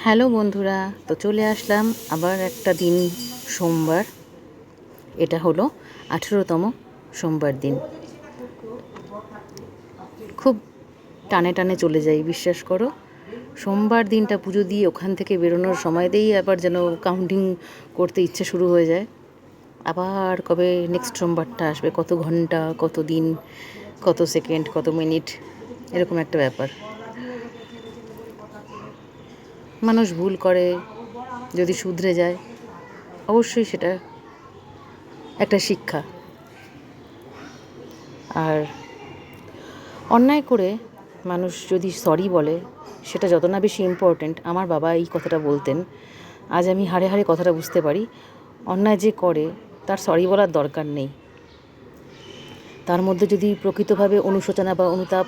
Hello বন্ধুরা, তো চলে আসলাম আবার একটা দিন, সোমবার। এটা হলো 18তম সোমবার দিন। খুব টানে টানে চলে যাই, বিশ্বাস করো। সোমবার দিনটা পুজো দিয়ে ওখান থেকে বেরোনোর সময় দিয়েই আবার যেন কাউন্টিং করতে ইচ্ছে শুরু হয়ে যায়। আবার কবে নেক্সট সোমবারটা আসবে, কত ঘন্টা, কত দিন, কত সেকেন্ড, কত মিনিট, এরকম একটা ব্যাপার। মানুষ ভুল করে, যদি শুধরে যায় অবশ্যই সেটা একটা শিক্ষা। আর অন্যায় করে মানুষ যদি সরি বলে, সেটা যত না বেশি ইম্পর্ট্যান্ট। আমার বাবা এই কথাটা বলতেন, আজ আমি হাড়ে হাড়ে কথাটা বুঝতে পারি। অন্যায় যে করে তার সরি বলার দরকার নেই, তার মধ্যে যদি প্রকৃতভাবে অনুশোচনা বা অনুতাপ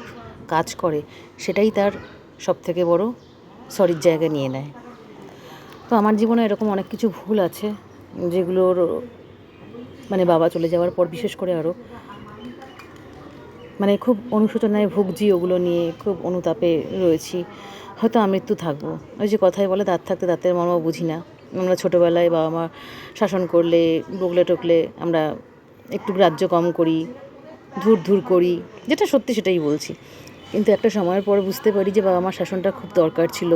কাজ করে, সেটাই তার সবথেকে বড় সরির জায়গা নিয়ে নেয়। তো আমার জীবনে এরকম অনেক কিছু ভুল আছে, যেগুলোর বাবা চলে যাওয়ার পর বিশেষ করে আরও খুব অনুশোচনায় ভুগছি, ওগুলো নিয়ে খুব অনুতাপে রয়েছি। হয়তো আমৃত্যু থাকবো। ওই যে কথায় বলে, দাঁত থাকতে দাঁতের মর্ম বুঝি না। আমরা ছোটোবেলায় বাবা মা শাসন করলে, বকলে টকলে আমরা একটু গ্রাহ্য কম করি, ধুর ধুর করি, যেটা সত্যি সেটাই বলছি। কিন্তু একটা সময়ের পর বুঝতে পারি যে বাবা মার শাসনটা খুব দরকার ছিল।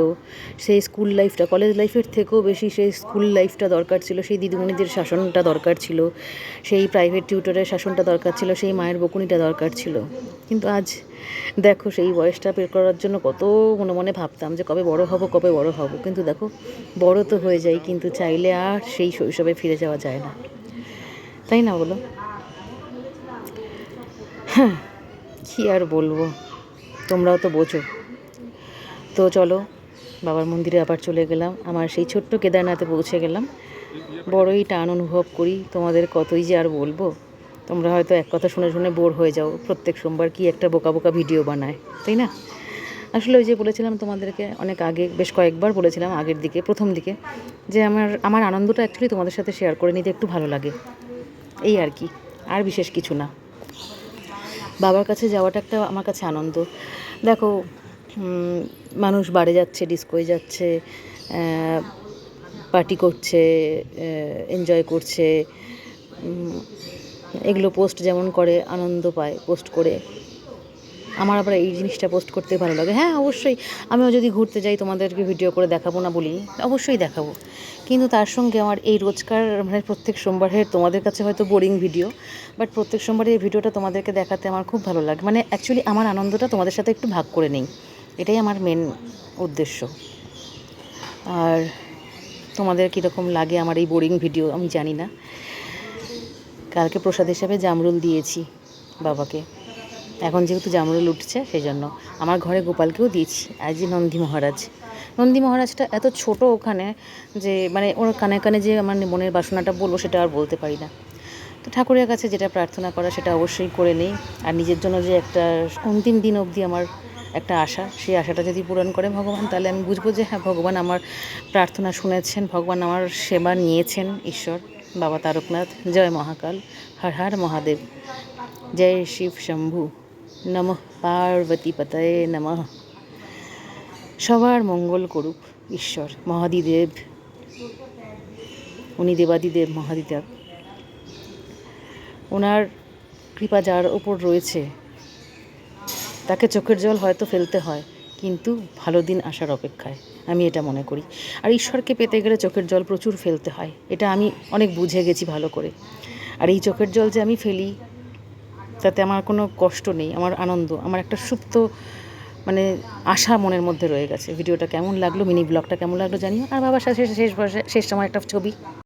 সেই স্কুল লাইফটা, কলেজ লাইফের থেকেও বেশি সেই স্কুল লাইফটা দরকার ছিল। সেই দিদিমণিদের শাসনটা দরকার ছিল, সেই প্রাইভেট টিউটরের শাসনটা দরকার ছিল, সেই মায়ের বকুনিটা দরকার ছিল। কিন্তু আজ দেখো, সেই বয়সটা বের করার জন্য কত মনে মনে ভাবতাম যে কবে বড় হব, কবে বড় হব। কিন্তু দেখো, বড় তো হয়ে যাই, কিন্তু চাইলে আর সেই শৈশবে ফিরে যাওয়া যায় না, তাই না বলো? হ্যাঁ, কী আর বলবো, তোমরাও তো বোঝো। তো চলো, বাবার মন্দিরে আবার চলে গেলাম। আমার সেই ছোট্ট কেদারনাথে পৌঁছে গেলাম। বড়ই টান অনুভব করি, তোমাদের কতই যে আর বলবো। তোমরা হয়তো এক কথা শুনে শুনে বোর হয়ে যাও, প্রত্যেক সোমবার কি একটা বোকা বোকা ভিডিও বানায়, তাই না? আসলে ওই যে বলেছিলাম তোমাদেরকে অনেক আগে, বেশ কয়েকবার বলেছিলাম আগের দিকে, প্রথম দিকে, যে আমার আনন্দটা অ্যাকচুয়ালি তোমাদের সাথে শেয়ার করে নিতে একটু ভালো লাগে, এই আর কি, আর বিশেষ কিছু না। বাবার কাছে যাওয়াটা একটা আমার কাছে আনন্দ। দেখো, মানুষ বারে যাচ্ছে, ডিস্কোয় যাচ্ছে, পার্টি করছে, এনজয় করছে, এগুলো পোস্ট যেমন করে, আনন্দ পায় পোস্ট করে। আমার আবার এই জিনিসটা পোস্ট করতে ভালো লাগে। হ্যাঁ, অবশ্যই আমিও যদি ঘুরতে যাই তোমাদেরকে ভিডিও করে দেখাবো না বলি, অবশ্যই দেখাবো। কিন্তু তার সঙ্গে আমার এই রোজকার প্রত্যেক সোমবারের তোমাদের কাছে হয়তো বোরিং ভিডিও, বাট প্রত্যেক সোমবারের এই ভিডিওটা তোমাদেরকে দেখাতে আমার খুব ভালো লাগে। অ্যাকচুয়ালি আমার আনন্দটা তোমাদের সাথে একটু ভাগ করে নিই, এটাই আমার মেন উদ্দেশ্য। আর তোমাদের কীরকম লাগে আমার এই বোরিং ভিডিও আমি জানি না। কালকে প্রসাদ হিসাবে জামরুল দিয়েছি বাবাকে। এখন যেহেতু জামরুল উঠছে, সেই জন্য আমার ঘরে গোপালকেও দিয়েছি। আজ যে নন্দী মহারাজটা এত ছোট ওখানে, যে ওর কানে কানে যে আমার মনের বাসনাটা বলবো, সেটা আর বলতে পারি না। তো ঠাকুরের কাছে যেটা প্রার্থনা করা, সেটা অবশ্যই করে নিই। আর নিজের জন্য যে একটা অন্তিম দিন অবধি আমার একটা আশা, সেই আশাটা যদি পূরণ করে ভগবান, তাহলে আমি বুঝবো যে হ্যাঁ, ভগবান আমার প্রার্থনা শুনেছেন, ভগবান আমার সেবা নিয়েছেন। ঈশ্বর বাবা তারকনাথ, জয় মহাকাল, হর হর মহাদেব, জয় শিব শম্ভু, নমঃ পার্বতী পতয়ে নমঃ। সবার মঙ্গল করুক ঈশ্বর মহাদিদেব, উনি দেবাদিদেব মহাদিদেব। ওনার কৃপা যার ওপর রয়েছে, তাকে চোখের জল হয়তো ফেলতে হয়, কিন্তু ভালো দিন আসার অপেক্ষায়, আমি এটা মনে করি। আর ঈশ্বরকে পেতে গেলে চোখের জল প্রচুর ফেলতে হয়, এটা আমি অনেক বুঝে গেছি ভালো করে। আর এই চোখের জল যে আমি ফেলি, তাতে আমার কোনো কষ্ট নেই, আমার আনন্দ, আমার একটা সুপ্ত আশা মনের মধ্যে রয়ে গেছে। ভিডিওটা কেমন লাগলো, মিনি ব্লগটা কেমন লাগলো জানিও। আর বাবার সাথে শেষ সময় একটা ছবি।